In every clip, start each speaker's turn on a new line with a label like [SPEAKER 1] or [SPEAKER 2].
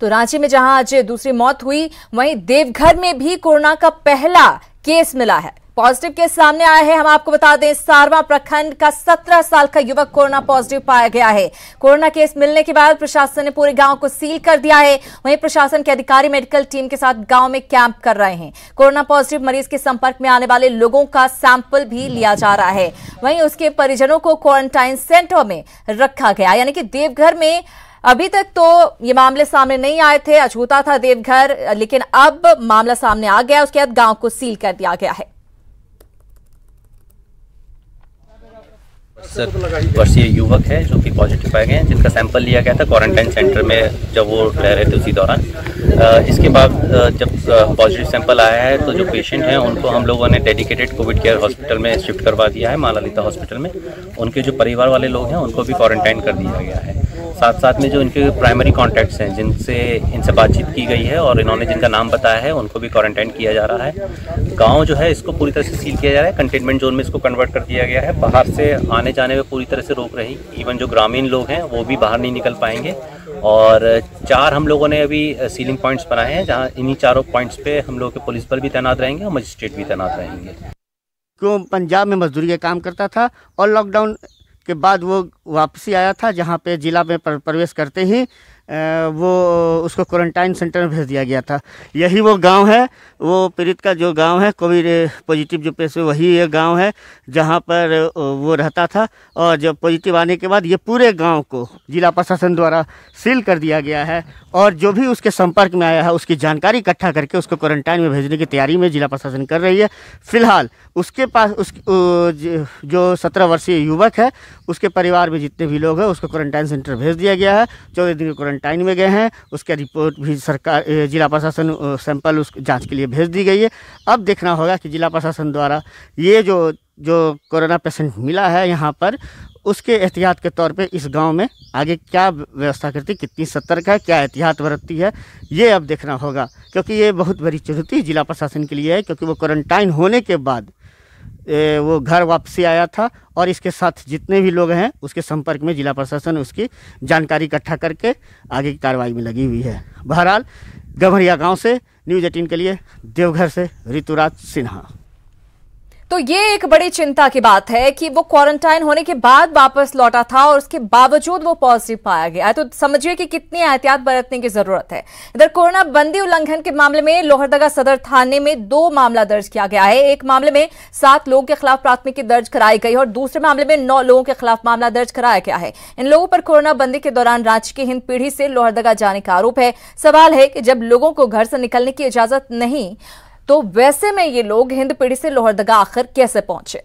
[SPEAKER 1] तो रांची में जहां आज दूसरी मौत हुई, वहीं देवघर में भी कोरोना का पहला केस मिला है। पॉजिटिव केस सामने आया है। हम आपको बता दें, सारवा प्रखंड का 17 साल का युवक कोरोना पॉजिटिव पाया गया है। कोरोना केस मिलने के बाद प्रशासन ने पूरे गांव को सील कर दिया है। वहीं प्रशासन के अधिकारी मेडिकल टीम के साथ गांव में कैंप कर रहे हैं। कोरोना पॉजिटिव मरीज के संपर्क में आने वाले लोगों का सैंपल भी लिया जा रहा है। वहीं उसके परिजनों को क्वारंटाइन सेंटर में रखा गया। यानी कि देवघर में अभी तक तो ये मामले सामने नहीं आए थे, अछूता था देवघर, लेकिन अब मामला सामने आ गया। उसके बाद गांव को सील कर दिया गया है।
[SPEAKER 2] वर्षीय युवक है जो कि पॉजिटिव पाए गए हैं, जिनका सैंपल लिया गया था क्वारंटाइन सेंटर में जब वो रह रहे थे उसी दौरान। इसके बाद जब पॉजिटिव सैंपल आया है तो जो पेशेंट हैं उनको हम लोगों ने डेडिकेटेड कोविड केयर हॉस्पिटल में शिफ्ट करवा दिया है, माँ ललिता हॉस्पिटल में। उनके जो परिवार वाले लोग हैं उनको भी क्वारंटाइन कर दिया गया है। साथ साथ में जो इनके प्राइमरी कॉन्टैक्ट्स हैं, जिनसे इनसे बातचीत की गई है और इन्होंने जिनका नाम बताया है, उनको भी क्वारंटाइन किया जा रहा है। गाँव जो है इसको पूरी तरह से सील किया जा रहा है, कंटेनमेंट जोन में इसको कन्वर्ट कर दिया गया है। बाहर से आने जाने में पूरी तरह से रोक रही। इवन जो ग्रामीण लोग हैं वो भी बाहर नहीं निकल पाएंगे। और 4 हम लोगों ने अभी सीलिंग पॉइंट्स बनाए हैं, जहां इन्हीं 4 पॉइंट्स पे हम लोग के पुलिस बल भी तैनात रहेंगे और मजिस्ट्रेट भी तैनात रहेंगे।
[SPEAKER 3] क्यों पंजाब में मजदूरी का काम करता था और लॉकडाउन के बाद वो वापसी आया था, जहाँ पे जिला में प्रवेश करते ही वो उसको क्वारंटाइन सेंटर में भेज दिया गया था। यही वो गांव है, वो पीड़ित का जो गांव है, कोविड पॉजिटिव जो पेश हुए, वही ये गांव है जहां पर वो रहता था। और जब पॉजिटिव आने के बाद ये पूरे गांव को जिला प्रशासन द्वारा सील कर दिया गया है और जो भी उसके संपर्क में आया है उसकी जानकारी इकट्ठा करके उसको क्वारंटाइन में भेजने की तैयारी में जिला प्रशासन कर रही है। फिलहाल उसके पास जो 17 वर्षीय युवक है, उसके परिवार में जितने भी लोग हैं उसको क्वारंटाइन सेंटर भेज दिया गया है। 14 दिन क्वारंटाइन में गए हैं। उसका रिपोर्ट भी सरकार जिला प्रशासन सैंपल उस जांच के लिए भेज दी गई है। अब देखना होगा कि जिला प्रशासन द्वारा ये जो कोरोना पेशेंट मिला है यहाँ पर, उसके एहतियात के तौर पे इस गांव में आगे क्या व्यवस्था करती, कितनी सतर्क है, क्या एहतियात बरतती है, ये अब देखना होगा। क्योंकि ये बहुत बड़ी चुनौती जिला प्रशासन के लिए है, क्योंकि वो क्वारंटाइन होने के बाद वो घर वापसी आया था और इसके साथ जितने भी लोग हैं उसके संपर्क में जिला प्रशासन उसकी जानकारी इकट्ठा करके आगे की कार्रवाई में लगी हुई है। बहरहाल गम्हरिया गांव से न्यूज़ 18 के लिए देवघर से ऋतुराज सिन्हा।
[SPEAKER 1] तो ये एक बड़ी चिंता की बात है कि वो क्वारंटाइन होने के बाद वापस लौटा था और उसके बावजूद वो पॉजिटिव पाया गया है। तो समझिए कि कितनी एहतियात बरतने की जरूरत है। इधर कोरोना बंदी उल्लंघन के मामले में लोहरदगा सदर थाने में 2 मामला दर्ज किया गया है। एक मामले में 7 लोगों के खिलाफ प्राथमिकी दर्ज कराई गई और दूसरे मामले में 9 लोगों के खिलाफ मामला दर्ज कराया गया है। इन लोगों पर कोरोना बंदी के दौरान रांची की हिंद पीढ़ी से लोहरदगा जाने का आरोप है। सवाल है कि जब लोगों को घर से निकलने की इजाजत नहीं, तो वैसे में ये लोग हिंद पीढ़ी से लोहरदगा आखिर कैसे पहुंचे?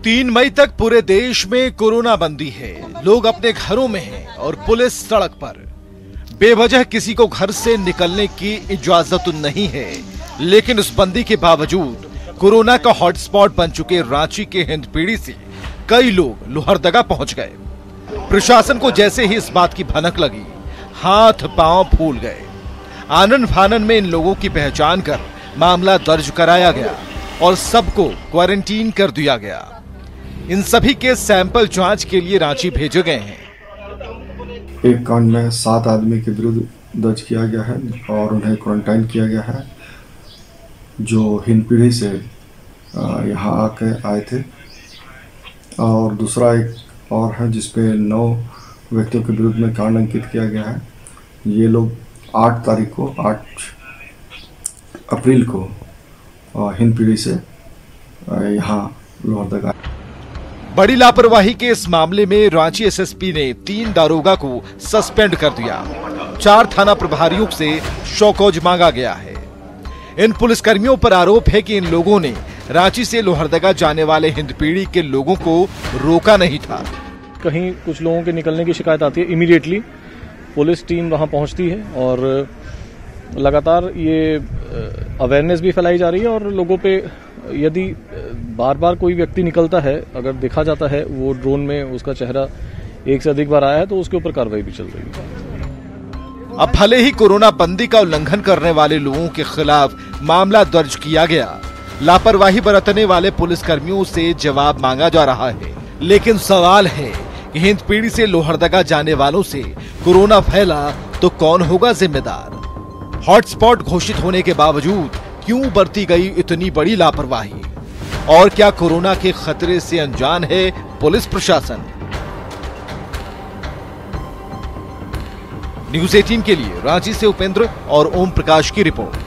[SPEAKER 4] तीन मई तक पूरे देश में कोरोना बंदी है। लोग अपने घरों में हैं और पुलिस सड़क पर। बेवजह किसी को घर से निकलने की इजाजत नहीं है, लेकिन उस बंदी के बावजूद कोरोना का हॉटस्पॉट बन चुके रांची के हिंद पीढ़ी से कई लोग लोहरदगा पहुंच गए। प्रशासन को जैसे ही इस बात की भनक लगी, हाथ पांव फूल गए। आनन फानन में इन लोगों की पहचान कर मामला दर्ज कराया गया और सबको क्वारंटीन कर दिया गया। इन सभी के सैंपल जांच के लिए रांची भेजे गए हैं।
[SPEAKER 5] एक कांड में 7 आदमी के विरुद्ध दर्ज किया गया है और उन्हें क्वारंटाइन किया गया है, जो हिंद पीढ़ी से यहाँ आके आए थे। और दूसरा एक और है जिसपे 9 व्यक्तियों के विरुद्ध में कांड अंकित किया गया है। ये लोग 8 अप्रैल को हिंद पीढ़ी से यहाँ लोहरदगा।
[SPEAKER 4] बड़ी लापरवाही के इस मामले में रांची एसएसपी ने 3 दारोगा को सस्पेंड कर दिया। 4 थाना प्रभारियों से शौकौज मांगा गया है। इन पुलिसकर्मियों पर आरोप है कि इन लोगों ने रांची से लोहरदगा जाने वाले हिंद पीढ़ी के लोगों को रोका नहीं था।
[SPEAKER 6] कहीं कुछ लोगों के निकलने की शिकायत आती है, इमीडिएटली पुलिस टीम वहां पहुंचती है और लगातार ये अवेयरनेस भी फैलाई जा रही है। और लोगों पे यदि बार बार कोई व्यक्ति निकलता है, अगर देखा जाता है वो ड्रोन में उसका चेहरा एक से अधिक बार आया है, तो उसके ऊपर कार्रवाई भी चल रही है।
[SPEAKER 4] अब भले ही कोरोना बंदी का उल्लंघन करने वाले लोगों के खिलाफ मामला दर्ज किया गया, लापरवाही बरतने वाले पुलिसकर्मियों से जवाब मांगा जा रहा है। लेकिन सवाल है कि हिंदपीढ़ी से लोहरदगा जाने वालों से कोरोना फैला तो कौन होगा जिम्मेदार? हॉटस्पॉट घोषित होने के बावजूद क्यों बरती गई इतनी बड़ी लापरवाही? और क्या कोरोना के खतरे से अनजान है पुलिस प्रशासन? न्यूज़ 18 के लिए रांची से उपेंद्र और ओम प्रकाश की रिपोर्ट।